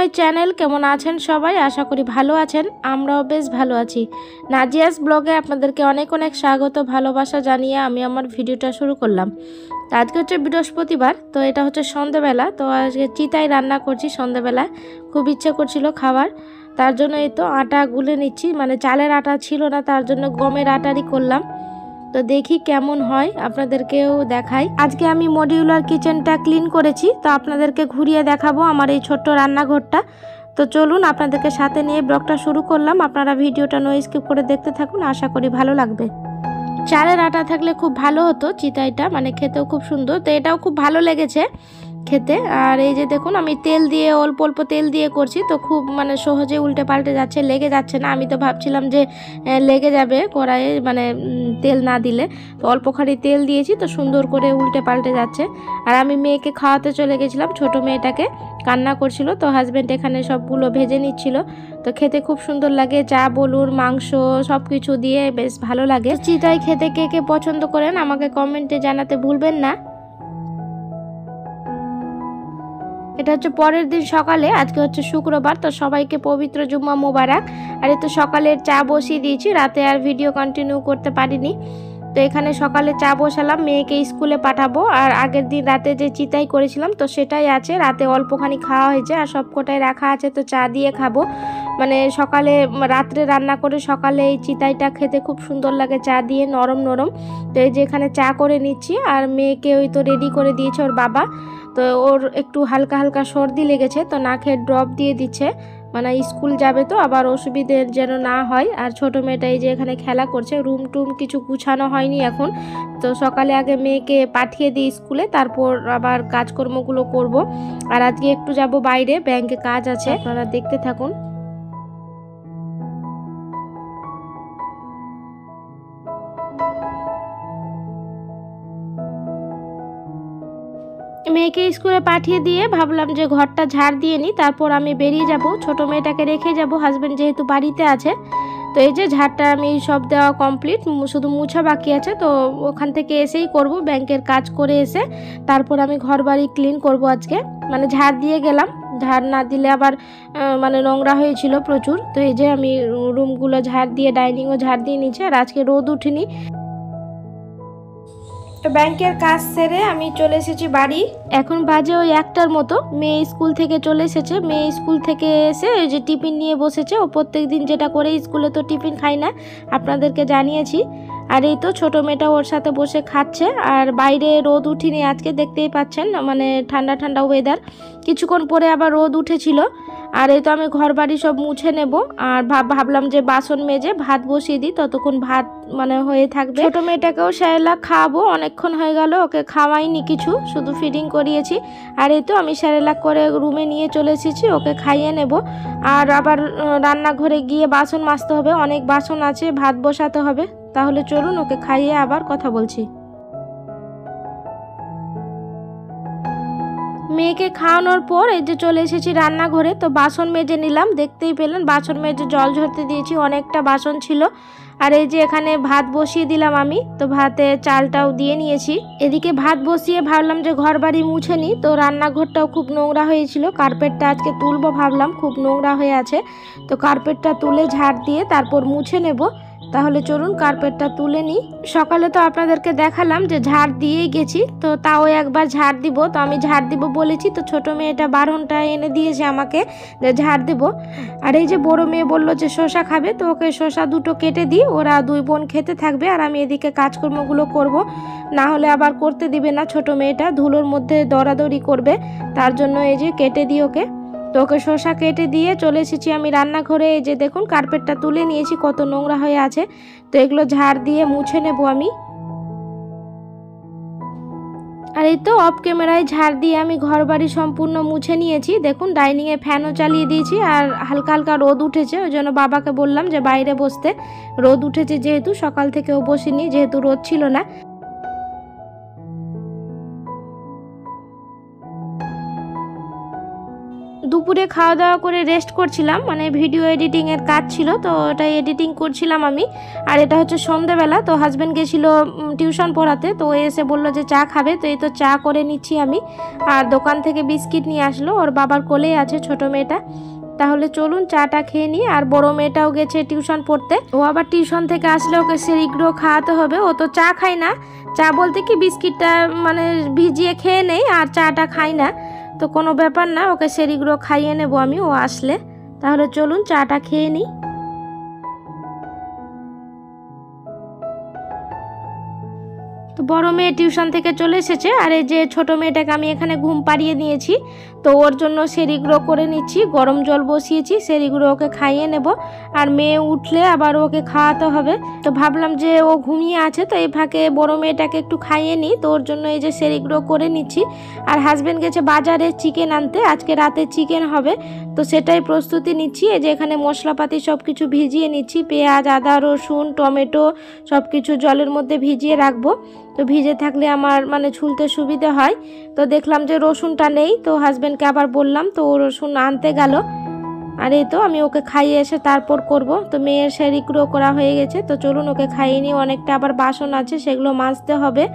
My channel. কেমন আছেন সবাই? আশা করি ভালো আছেন। আমরাও বেশ ভালো আছি। নাজিয়াস ব্লগে আপনাদেরকে অনেক অনেক স্বাগত, ভালোবাসা জানিয়ে আমি আমার ভিডিওটা শুরু করলাম। আজকে হচ্ছে বৃহস্পতিবার, তো এটা হচ্ছে সন্ধ্যেবেলা। তো আজকে চিতাই রান্না করছি সন্ধ্যেবেলায়। খুব ইচ্ছে করছিল খাবার, তার জন্য এই তো আটা গুলে নিচ্ছি। মানে চালের আটা ছিল না, তার জন্য গমের আটারই করলাম। তো দেখি কেমন হয়, আপনাদেরকেও দেখাই। আজকে আমি মডিউলার কিচেনটা ক্লিন করেছি, তো আপনাদেরকে ঘুরিয়ে দেখাবো আমার এই ছোট্ট রান্নাঘরটা। তো চলুন আপনাদেরকে সাথে নিয়ে ব্লগটা শুরু করলাম। আপনারা ভিডিওটা নো স্কিপ করে দেখতে থাকুন, আশা করি ভালো লাগবে। চালের আটা থাকলে খুব ভালো হতো চিতাইটা, মানে খেতেও খুব সুন্দর। তো এটাও খুব ভালো লেগেছে খেতে। আর এই যে দেখুন আমি তেল দিয়ে অল্প অল্প তেল দিয়ে করছি, তো খুব মানে সহজে উল্টে পাল্টে যাচ্ছে, লেগে যাচ্ছে না। আমি তো ভাবছিলাম যে লেগে যাবে কড়াইয়ে, মানে তেল না দিলে। তো অল্পখানি তেল দিয়েছি, তো সুন্দর করে উল্টে পাল্টে যাচ্ছে। আর আমি মেয়েকে খাওয়াতে চলে গেছিলাম, ছোট মেয়েটাকে, কান্না করছিল। তো হাজব্যান্ড এখানে সবগুলো ভেজে নিচ্ছিল। তো খেতে খুব সুন্দর লাগে, চা বলুন, মাংস সব কিছু দিয়ে বেশ ভালো লাগে। চিতাই খেতে কে কে পছন্দ করেন আমাকে কমেন্টে জানাতে ভুলবেন না। এটা হচ্ছে পরের দিন সকালে, আজকে হচ্ছে শুক্রবার। তো সবাইকে পবিত্র জুম্মা মোবারক। আর এই তো সকালের চা বসিয়ে দিয়েছি, রাতে আর ভিডিও কন্টিনিউ করতে পারিনি। তো এখানে সকালে চা বসালাম, মেয়েকে স্কুলে পাঠাবো। আর আগের দিন রাতে যে চিতাই করেছিলাম, তো সেটাই আছে, রাতে অল্পখানি খাওয়া হয়েছে আর সব কটাই রাখা আছে। তো চা দিয়ে খাবো, মানে সকালে রাত্রে রান্না করে সকালে এই চিতাইটা খেতে খুব সুন্দর লাগে, চা দিয়ে নরম নরম। তো এই যে এখানে চা করে নিচ্ছি, আর মেয়েকে ওই তো রেডি করে দিয়েছে ওর বাবা। তো ওর একটু হালকা হালকা সর্দি লেগেছে, তো নাকের ড্রপ দিয়ে দিচ্ছে, মানে স্কুল যাবে তো আবার অসুবিধে যেন না হয়। আর ছোট মেয়েটা এই যে এখানে খেলা করছে, রুম টুম কিছু গুছানো হয়নি এখন। তো সকালে আগে মেয়েকে পাঠিয়ে দিই স্কুলে, তারপর আবার কাজকর্মগুলো করব। আর আজকে একটু যাব বাইরে, ব্যাংকে কাজ আছে, আপনারা দেখতে থাকুন। মেয়েকে স্কুলে পাঠিয়ে দিয়ে ভাবলাম যে ঘরটা ঝাড় দিয়ে নিই, তারপর আমি বেরিয়ে যাব। ছোট মেয়েটাকে রেখে যাব, হাজব্যান্ড যেহেতু বাড়িতে আছে। তো এই যে ঝাড়টা আমি সব দেওয়া কমপ্লিট, শুধু মুছা বাকি আছে। তো ওখান থেকে এসেই করব, ব্যাংকের কাজ করে এসে তারপর আমি ঘর বাড়ি ক্লিন করব আজকে। মানে ঝাড় দিয়ে গেলাম, ঝাড় না দিলে আবার মানে নোংরা হয়েছিল প্রচুর। তো এই যে আমি রুমগুলো ঝাড় দিয়ে, ডাইনিংও ঝাড় দিয়ে নিচ্ছি। আর আজকে রোদ উঠেনি। তো ব্যাংকের কাজ সেরে আমি চলে এসেছি বাড়ি। এখন বাজে ওই 1টার মতো। মেয়ে স্কুল থেকে চলে এসেছে, মেয়ে স্কুল থেকে এসে ওই যে টিফিন নিয়ে বসেছে। ও প্রত্যেক দিন যেটা করে, স্কুলে তো টিফিন খাই না, আপনাদেরকে জানিয়েছি। আর এই তো ছোট মেয়েটা ওর সাথে বসে খাচ্ছে। আর বাইরে রোদ উঠিনি আজকে, দেখতেই পাচ্ছেন, মানে ঠান্ডা ঠান্ডা ওয়েদার। কিছুক্ষণ পরে আবার রোদ উঠেছিল। আর এই তো আমি ঘর বাড়ি সব মুছে নেব। আর ভাবলাম যে বাসন মেজে ভাত বসিয়ে দিই, ততক্ষণ ভাত মানে হয়ে থাকবে। ছোট মেয়েটাকেও সেরেলাক খাওয়াবো, অনেকক্ষণ হয়ে গেল ওকে খাওয়াইনি কিছু, শুধু ফিডিং করিয়েছি। আর এই তো আমি সেরেলাক করে রুমে নিয়ে চলে এসেছি, ওকে খাইয়ে নেব। আর আবার রান্নাঘরে গিয়ে বাসন মাজতে হবে, অনেক বাসন আছে, ভাত বসাতে হবে। তাহলে চলুন ওকে খাইয়ে আবার কথা বলছি। মেয়েকে খাওয়ানোর পর এই যে চলে এসেছি রান্নাঘরে। তো বাসন মেজে নিলাম, দেখতেই পেলেন বাসন মেজে জল ঝরতে দিয়েছি, অনেকটা বাসন ছিল। আর এই যে এখানে ভাত বসিয়ে দিলাম আমি, তো ভাতে চালটাও দিয়ে নিয়েছি। এদিকে ভাত বসিয়ে ভাবলাম যে ঘর বাড়ি মুছে নিই। তো রান্নাঘরটাও খুব নোংরা হয়েছিল, কার্পেটটা আজকে তুলবো ভাবলাম, খুব নোংরা হয়ে আছে। তো কার্পেটটা তুলে ঝাড় দিয়ে তারপর মুছে নেব। তাহলে চলুন কার্পেটটা তুলে নিই। সকালে তো আপনাদেরকে দেখালাম যে ঝাড় দিয়েই গেছি, তো তাও একবার ঝাড় দিব। তো আমি ঝাড় দিব বলেছি, তো ছোট মেয়েটা বারণটা এনে দিয়েছে আমাকে যে ঝাড় দেব। আর এই যে বড় মেয়ে বলল যে শসা খাবে, তো ওকে শসা দুটো কেটে দিই, ওরা দুই বোন খেতে থাকবে। আর আমি এদিকে কাজকর্মগুলো করব, না হলে আবার করতে দিবে না। ছোট মেয়েটা ধুলোর মধ্যে দৌড়াদৌড়ি করবে, তার জন্য এই যে কেটে দিই ওকে। তো ওকে শসা কেটে দিয়ে চলে এসেছি আমি রান্নাঘরে। এই যে দেখুন কার্পেটটা তুলে নিয়েছি, কত নোংরা হয়ে আছে। তো এগুলো ঝাড় দিয়ে মুছে নেব আমি। আর এই তো অফ ক্যামেরায় ঝাড় দিয়ে আমি ঘর বাড়ি সম্পূর্ণ মুছে নিয়েছি। দেখুন ডাইনিংয়ে ফ্যানও চালিয়ে দিয়েছি। আর হালকা হালকা রোদ উঠেছে, ওই জন্য বাবাকে বললাম যে বাইরে বসতে। রোদ উঠেছে যেহেতু, সকাল থেকেও বসিনি যেহেতু রোদ ছিল না। দুপুরে খাওয়া দাওয়া করে রেস্ট করছিলাম, মানে ভিডিও এডিটিংয়ের কাজ ছিল, তো ওটা এডিটিং করছিলাম আমি। আর এটা হচ্ছে সন্ধ্যাবেলা, তো হাজব্যান্ড গেছিলো টিউশন পড়াতে, তো এসে বললো যে চা খাবে, তো এই তো চা করে নিচ্ছি আমি। আর দোকান থেকে বিস্কিট নিয়ে আসলো, ওর বাবার কোলেই আছে ছোট মেয়েটা। তাহলে চলুন চাটা খেয়ে নিই। আর বড় মেয়েটাও গেছে টিউশন পড়তে, ও আবার টিউশন থেকে আসলে ওকে সেরিগুলো খাওয়াতে হবে। ও তো চা খায় না, চা বলতে কি বিস্কিটটা মানে ভিজিয়ে খেয়ে নেই, আর চাটা খাই না। তো কোনো ব্যাপার না, ওকে সেরিগুলো খাইয়ে নেবো আমি ও আসলে। তাহলে চলুন চাটা খেয়ে নিই। তো বড় মেয়ে টিউশন থেকে চলে এসেছে, আর এই যে ছোট মেয়েটাকে আমি এখানে ঘুম পাড়িয়ে দিয়েছি, তো ওর জন্য সেরিগুলো করে নিচ্ছি। গরম জল বসিয়েছি, সেরিগুলো ওকে খাইয়ে নেব। আর মেয়ে উঠলে আবার ওকে খাওয়াতে হবে, তো ভাবলাম যে ও ঘুমিয়ে আছে, তো এই ফাঁকে বড় মেয়েটাকে একটু খাইয়ে নিই। তো ওর জন্য এই যে সেরিগুলো করে নিচ্ছি। আর হাজব্যান্ড গেছে বাজারে চিকেন আনতে, আজকে রাতে চিকেন হবে, তো সেটাই প্রস্তুতি নিচ্ছি। এই যে এখানে মশলাপাতি সব কিছু ভিজিয়ে নিচ্ছি, পেঁয়াজ, আদা, রসুন, টমেটো সব কিছু জলের মধ্যে ভিজিয়ে রাখবো। তো ভিজে থাকলে আমার মানে ছুলতে সুবিধে হয়। তো দেখলাম যে রসুনটা নেই, তো হাজব্যান্ডকে আবার বললাম, তো ও রসুন আনতে গেল। আর এই তো আমি ওকে খাইয়ে এসে তারপর করব। তো মেয়ের সেরিগুলো করা হয়ে গেছে, তো চলুন ওকে খাইয়ে নিই। অনেকটা আবার বাসন আছে, সেগুলো মাজতে হবে।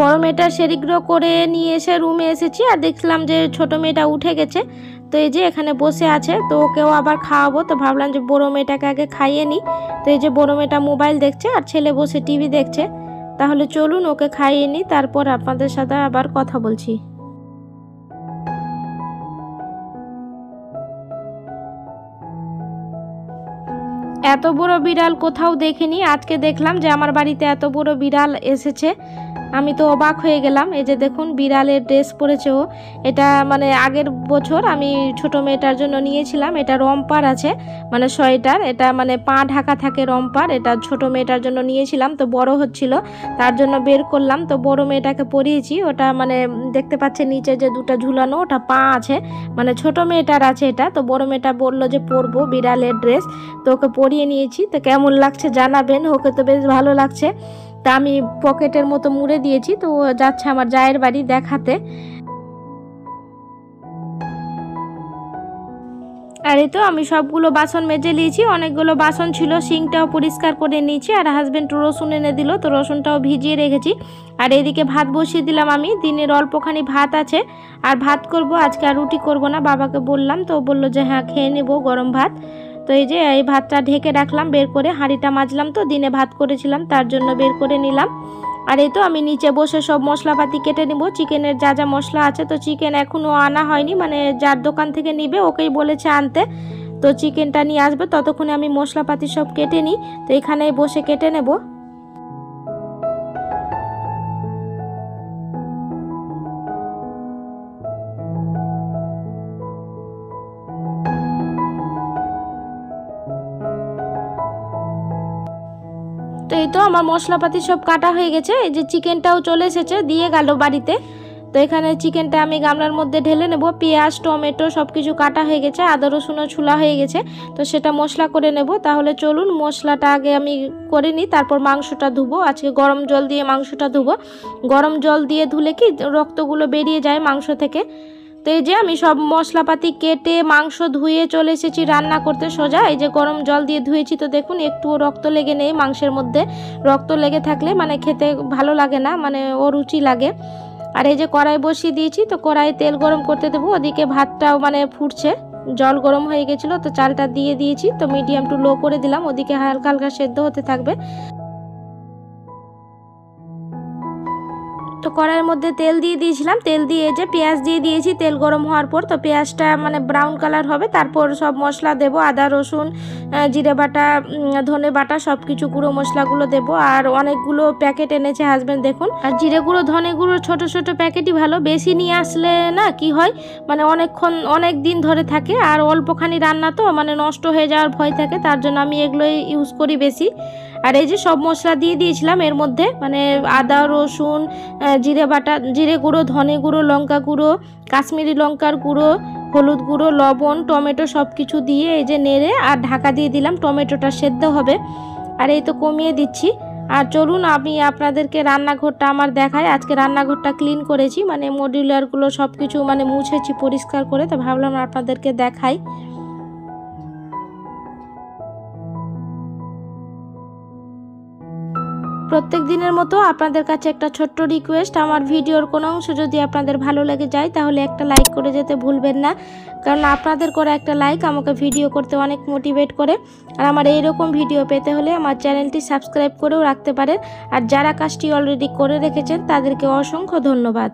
বড় মেয়েটার সেরিগুলো করে নিয়ে এসে রুমে এসেছি, আর দেখলাম যে ছোট মেয়েটা উঠে গেছে। তো এই যে এখানে বসে আছে, তো ওকেও আবার খাওয়াবো। তো ভাবলাম যে বড় মেয়েটাকে আগে খাইয়ে নিই। তো এই যে বড় মেয়েটা মোবাইল দেখছে, আর ছেলে বসে টিভি দেখছে। তাহলে চলুন ওকে খাইয়ে নিই, তারপর আপনাদের সাথে আবার কথা বলছি। এত বড় বিড়াল কোথাও দেখিনি, আজকে দেখলাম যে আমার বাড়িতে এত বড় বিড়াল এসেছে। আমি তো অবাক হয়ে গেলাম। এই যে দেখুন বিড়ালের ড্রেস পরেছে ও। এটা মানে আগের বছর আমি ছোট মেয়েটার জন্য নিয়েছিলাম। এটা রম্পার আছে, মানে সোয়েটার, এটা মানে পা ঢাকা থাকে রম্পার। এটা ছোট মেয়েটার জন্য নিয়েছিলাম, তো বড় হচ্ছিল তার জন্য বের করলাম। তো বড় মেয়েটাকে পরিয়েছি, ওটা মানে দেখতে পাচ্ছেন নিচে যে দুটো ঝুলানো, ওটা পা আছে, মানে ছোট মেয়েটার আছে এটা। তো বড় মেয়েটা বললো যে পরবো বিড়ালের ড্রেস, তো ওকে পরিয়ে নিয়েছি। তো কেমন লাগছে জানাবেন, ওকে তো বেশ ভালো লাগছে। তা আমি পকেটের মতো মুড়ে দিয়েছি, তো ও যাচ্ছে আমার জায়ের বাড়ি দেখাতে। আর এই তো আমি সবগুলো বাসন মেজে নিয়েছি, অনেকগুলো বাসন ছিল, সিঙ্কটাও পরিষ্কার করে নিয়েছি। আর হাজব্যান্ড রসুন এনে দিল, তো রসুনটাও ভিজিয়ে রেখেছি। আর এইদিকে ভাত বসিয়ে দিলাম আমি, দিনের অল্পখানি ভাত আছে, আর ভাত করব আজকে, আর রুটি করব না। বাবাকে বললাম, তো বললো যে হ্যাঁ খেয়ে নেব গরম ভাত। তো এই যে এই ভাতটা ঢেকে রাখলাম, বের করে হাঁড়িটা মাজলাম, তো দিনে ভাত করেছিলাম তার জন্য বের করে নিলাম। আর এই তো আমি নিচে বসে সব মশলাপাতি কেটে নিব, চিকেনের যা যা মশলা আছে। তো চিকেন এখনও আনা হয়নি, মানে যার দোকান থেকে নিবে ওকেই বলেছে আনতে, তো চিকেনটা নিয়ে আসবে। ততক্ষণে আমি মশলাপাতি সব কেটে নিই, তো এখানেই বসে কেটে নেব। তো এই তো আমার মশলাপাতি সব কাটা হয়ে গেছে। এই যে চিকেনটাও চলে এসেছে, দিয়ে গেল বাড়িতে। তো এখানে চিকেনটা আমি গামলার মধ্যে ঢেলে নেব। পেঁয়াজ, টমেটো সব কিছু কাটা হয়ে গেছে, আদা রসুনও ছুলা হয়ে গেছে, তো সেটা মশলা করে নেব। তাহলে চলুন মশলাটা আগে আমি করে নিই, তারপর মাংসটা ধুবো। আজকে গরম জল দিয়ে মাংসটা ধুবো। গরম জল দিয়ে ধুলে কি রক্তগুলো বেরিয়ে যায় মাংস থেকে। তো এই যে আমি সব মশলাপাতি কেটে মাংস ধুয়ে চলে এসেছি রান্না করতে সোজা। এই যে গরম জল দিয়ে ধুয়েছি, তো দেখুন একটুও রক্ত লেগে নেই মাংসের মধ্যে। রক্ত লেগে থাকলে মানে খেতে ভালো লাগে না, মানে অরুচি লাগে। আর এই যে কড়াই বসিয়ে দিয়েছি, তো কড়াই তেল গরম করতে দেবো। ওদিকে ভাতটাও মানে ফুটছে, জল গরম হয়ে গেছিলো, তো চালটা দিয়ে দিয়েছি। তো মিডিয়াম টু লো করে দিলাম, ওদিকে হালকা হালকা সেদ্ধ হতে থাকবে। তো কড়াইয়ের মধ্যে তেল দিয়ে দিয়েছিলাম, তেল দিয়ে যে পেঁয়াজ দিয়ে দিয়েছি তেল গরম হওয়ার পর। তো পেঁয়াজটা মানে ব্রাউন কালার হবে, তারপর সব মশলা দেব, আদা রসুন, জিরে বাটা, ধনে বাটা, সব কিছু গুঁড়ো মশলাগুলো দেব। আর অনেকগুলো প্যাকেট এনেছে হাজব্যান্ড দেখুন। আর জিরে গুঁড়ো, ধনে গুঁড়ো ছোট ছোট প্যাকেটই ভালো, বেশি নিয়ে আসলে না কি হয় মানে অনেক দিন ধরে থাকে, আর অল্পখানি রান্না তো মানে নষ্ট হয়ে যাওয়ার ভয় থাকে, তার জন্য আমি এগুলোই ইউজ করি বেশি। আর এই যে সব মশলা দিয়ে দিয়েছিলাম এর মধ্যে, মানে আদা রসুন, জিরে বাটা, জিরে গুঁড়ো, ধনে গুঁড়ো, লঙ্কা গুঁড়ো, কাশ্মীরি লঙ্কার গুঁড়ো, হলুদ গুঁড়ো, লবণ, টমেটো সব কিছু দিয়ে এই যে নেড়ে আর ঢাকা দিয়ে দিলাম, টমেটোটা সেদ্ধ হবে। আর এই তো কমিয়ে দিচ্ছি। আর চলুন আমি আপনাদেরকে রান্নাঘরটা আমার দেখাই। আজকে রান্নাঘরটা ক্লিন করেছি, মানে মডিউলারগুলো সব কিছু মানে মুছেছি পরিষ্কার করে, তো ভাবলাম আপনাদেরকে দেখাই। প্রত্যেক দিনের মতো আপনাদের কাছে একটা ছোট্ট রিকোয়েস্ট, আমার ভিডিওর কোনো অংশ যদি আপনাদের ভালো লেগে যায় তাহলে একটা লাইক করে যেতে ভুলবেন না, কারণ আপনাদের করা একটা লাইক আমাকে ভিডিও করতে অনেক মোটিভেট করে। আর আমার এইরকম ভিডিও পেতে হলে আমার চ্যানেলটি সাবস্ক্রাইব করেও রাখতে পারেন। আর যারা কাজটি অলরেডি করে রেখেছেন তাদেরকে অসংখ্য ধন্যবাদ।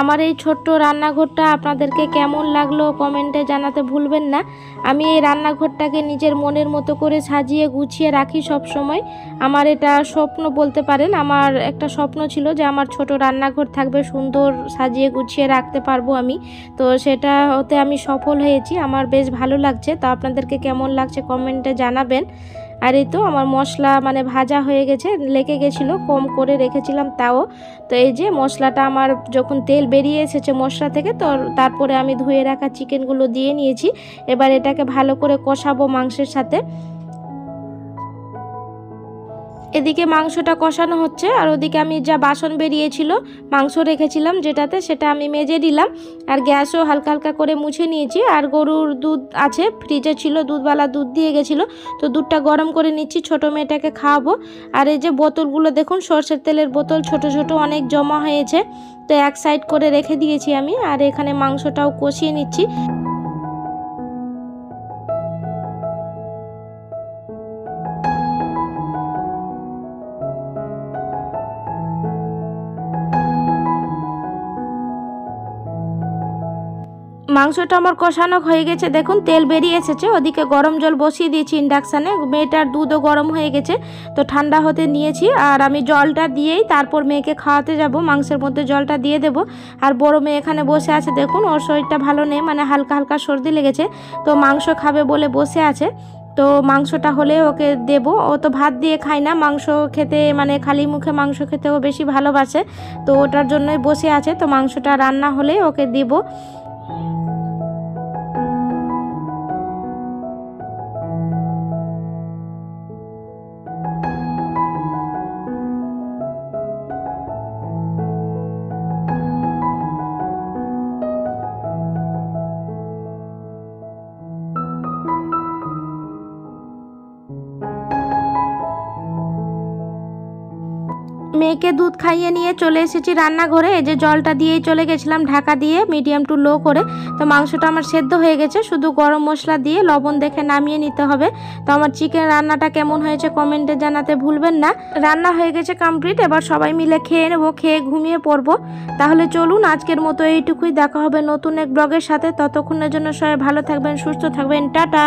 আমার এই ছোট্ট রান্নাঘরটা আপনাদেরকে কেমন লাগলো কমেন্টে জানাতে ভুলবেন না। আমি এই রান্নাঘরটাকে নিজের মনের মতো করে সাজিয়ে গুছিয়ে রাখি সব সময়। আমার এটা স্বপ্ন বলতে পারেন, আমার একটা স্বপ্ন ছিল যে আমার ছোট রান্নাঘর থাকবে, সুন্দর সাজিয়ে গুছিয়ে রাখতে পারবো আমি। তো সেটা হতে আমি সফল হয়েছি, আমার বেশ ভালো লাগছে। তো আপনাদেরকে কেমন লাগছে কমেন্টে জানাবেন। আর এই তো আমার মশলা মানে ভাজা হয়ে গেছে, লেগে গেছিলো, কম করে রেখেছিলাম তাও। তো এই যে মশলাটা আমার যখন তেল বেরিয়ে এসেছে মশলা থেকে, তো তারপরে আমি ধুয়ে রাখা চিকেনগুলো দিয়ে নিয়েছি। এবার এটাকে ভালো করে কষাবো মাংসের সাথে। এদিকে মাংসটা কষানো হচ্ছে, আর ওদিকে আমি যা বাসন বেরিয়েছিল মাংস রেখেছিলাম যেটাতে, সেটা আমি মেজে দিলাম। আর গ্যাসও হালকা হালকা করে মুছে নিয়েছি। আর গরুর দুধ আছে, ফ্রিজে ছিল, দুধওয়ালা দুধ দিয়ে গেছিলো, তো দুধটা গরম করে নিচ্ছি, ছোটো মেয়েটাকে খাওয়াবো। আর এই যে বোতলগুলো দেখুন, সর্ষের তেলের বোতল ছোট ছোট অনেক জমা হয়েছে, তো এক সাইড করে রেখে দিয়েছি আমি। আর এখানে মাংসটাও কষিয়ে নিচ্ছি। মাংসটা আমার কষানো হয়ে গেছে, দেখুন তেল বেরিয়ে এসেছে। ওদিকে গরম জল বসিয়ে দিয়েছি ইন্ডাকশানে, মেয়েটার দুধও গরম হয়ে গেছে, তো ঠান্ডা হতে নিয়েছি। আর আমি জলটা দিয়েই তারপর মেয়েকে খাওয়াতে যাব, মাংসের মধ্যে জলটা দিয়ে দেব। আর বড় মেয়ে এখানে বসে আছে, দেখুন ওর শরীরটা ভালো নেই, মানে হালকা হালকা সর্দি লেগেছে, তো মাংস খাবে বলে বসে আছে। তো মাংসটা হলে ওকে দেব, ও তো ভাত দিয়ে খায় না, মাংস খেতে মানে খালি মুখে মাংস খেতেও বেশি ভালোবাসে, তো ওটার জন্যই বসে আছে। তো মাংসটা রান্না হলে ওকে দেব। মেয়েকে দুধ খাইয়ে নিয়ে চলে এসেছি রান্নাঘরে। এই যে জলটা দিয়েই চলে গেছিলাম ঢাকা দিয়ে মিডিয়াম টু লো করে। তো মাংসটা আমার সেদ্ধ হয়ে গেছে, শুধু গরম মশলা দিয়ে লবণ দেখে নামিয়ে নিতে হবে। তো আমার চিকেন রান্নাটা কেমন হয়েছে কমেন্টে জানাতে ভুলবেন না। রান্না হয়ে গেছে কমপ্লিট, এবার সবাই মিলে খেয়ে নেবো, খেয়ে ঘুমিয়ে পড়বো। তাহলে চলুন আজকের মতো এইটুকুই, দেখা হবে নতুন এক ব্লগের সাথে। ততক্ষণের জন্য সবাই ভালো থাকবেন, সুস্থ থাকবেন, টাটা।